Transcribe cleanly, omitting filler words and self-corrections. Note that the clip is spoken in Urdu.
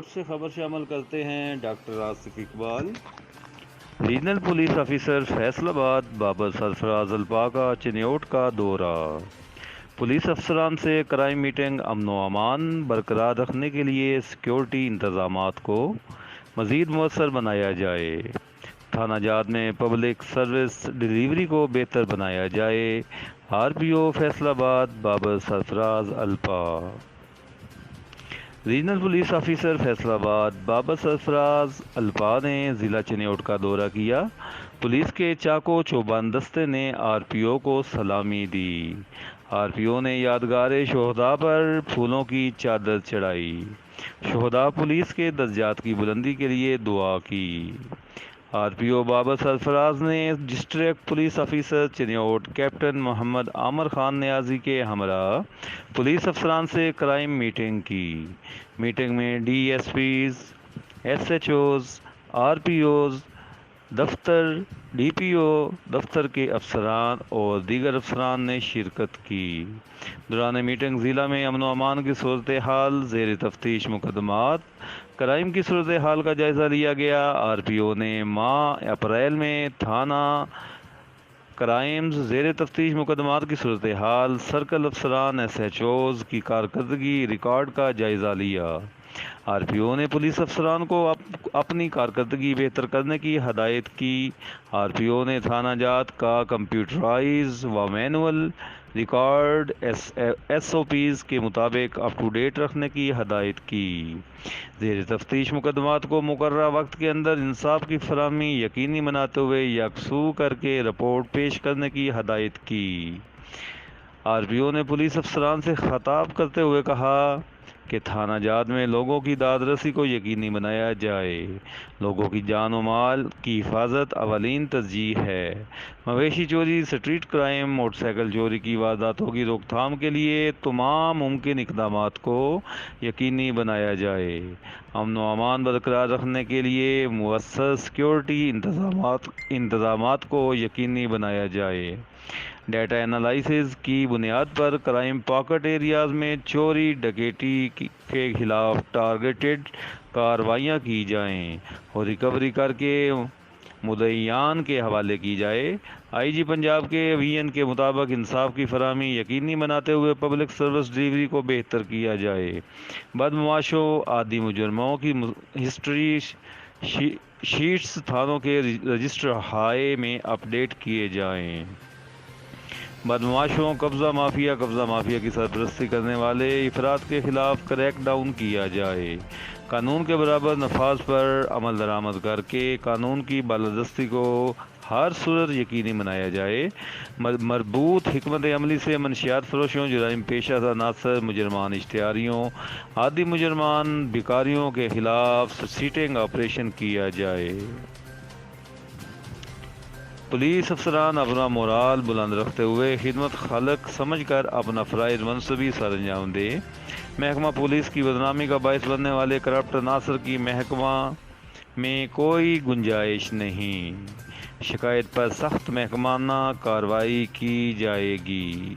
نوٹ سے خبر سے عمل کرتے ہیں doctor Asif Iqbal. Regional police officer Faisalabad Babar Sarfraz Alpa کا چنیوٹ کا دورہ۔ پولیس افسران سے کرائم میٹنگ۔ امن و امان برقرار رکھنے کے لیے سیکیورٹی انتظامات کو مزید مؤثر بنایا جائے۔ تھانہ جات میں پبلک سروس ڈیلیوری کو بہتر بنایا جائے۔ R P O Faisalabad Babar Sarfraz الپا۔ Regional police officer Faisalabad Babar Sarfraz Alpa نے ضلع چنیوٹ کا دورہ کیا۔ پولیس کے چاقو چوبند دستے نے آر پی او کو سلامی دی۔ آر پی او نے یادگار شہداء پر پھولوں کی چادر چڑھائی۔ شہداء پولیس کے درجات کی بلندی کے لیے دعا کی۔ آر پی او بابر سرفراز نے district police officer Chiniot captain Muhammad Amir Khan Niazi کے ہمراہ پولیس افسران سے کرائم میٹنگ کی۔ میٹنگ میں D S Ps, S H Os, R P Os دفتر، ڈی پی او دفتر کے افسران اور دیگر افسران نے شرکت کی۔ دوران میٹنگ ضلع میں امن و امان کی صورتحال، زیر تفتیش مقدمات، کرائم کی صورتحال کا جائزہ لیا گیا۔ آر پی او نے ماہ اپریل میں تھانہ کرائمز، زیر تفتیش مقدمات کی صورتحال، سرکل افسران، ایس ایچ اوز کی کارکردگی ریکارڈ کا جائزہ لیا۔ آر پی او نے پولیس افسران کو اپنی کارکردگی بہتر کرنے کی ہدایت کی۔ آر پی او نے تھانہ جات کا کمپیوٹرائز و manual record S O Ps کے مطابق اپ ٹو ڈیٹ رکھنے کی ہدایت کی۔ زیر تفتیش مقدمات کو مقررہ وقت کے اندر انصاف کی فراہمی یقینی بناتے ہوئے یکسو کر کے رپورٹ پیش کرنے کی ہدایت کی۔ آر پی او نے پولیس افسران سے خطاب کرتے ہوئے کہا کہ تھانہ جات میں لوگوں کی داد رسی کو یقینی بنایا جائے۔ لوگوں کی جان و مال کی حفاظت اولین ترجیح ہے۔ مویشی چوری، اسٹریٹ کرائم، موٹر سائیکل چوری کی وارداتوں کی روک تھام کے لیے تمام ممکن اقدامات کو یقینی بنایا جائے۔ امن و امان برقرار رکھنے کے لیے مؤثر سیکیورٹی انتظامات کو یقینی بنایا جائے۔ ڈیٹا انالائسز کی بنیاد پر کرائم پاکٹ ایریاز میں چوری ڈکیتی کے خلاف ٹارگیٹڈ کارروائیاں کی جائیں اور ریکوری کر کے مدعیان کے حوالے کی جائے۔ آئی جی پنجاب کے ویژن کے مطابق انصاف کی فراہمی یقینی بناتے ہوئے پبلک سروس ڈیلیوری کو بہتر کیا جائے۔ بدمعاشوں، عادی مجرموں کی ہسٹری شیٹس تھانوں کے رجسٹر ہائے میں اپ ڈیٹ کیے جائیں۔ بدمعاشوں، قبضہ مافیا کی سرپرستی کرنے والے افراد کے خلاف کریک ڈاؤن کیا جائے۔ قانون کے برابر نفاذ پر عمل درآمد کر کے قانون کی بالادستی کو ہر صورت یقینی بنایا جائے۔ مربوط حکمت عملی سے منشیات فروشوں، جرائم پیشہ عناصر، مجرمان اشتہاریوں، عادی مجرمان، بیکاریوں کے خلاف سیٹنگ آپریشن کیا جائے۔ پولیس افسران اپنا مورال بلند رکھتے ہوئے خدمت خلق سمجھ کر اپنا فرائض منصبی سر انجام دیں۔ محکمہ پولیس کی بدنامی کا باعث بننے والے کرپٹ عناصر کی محکمہ میں کوئی گنجائش نہیں۔ شکایت پر سخت محکمانہ کارروائی کی جائے گی۔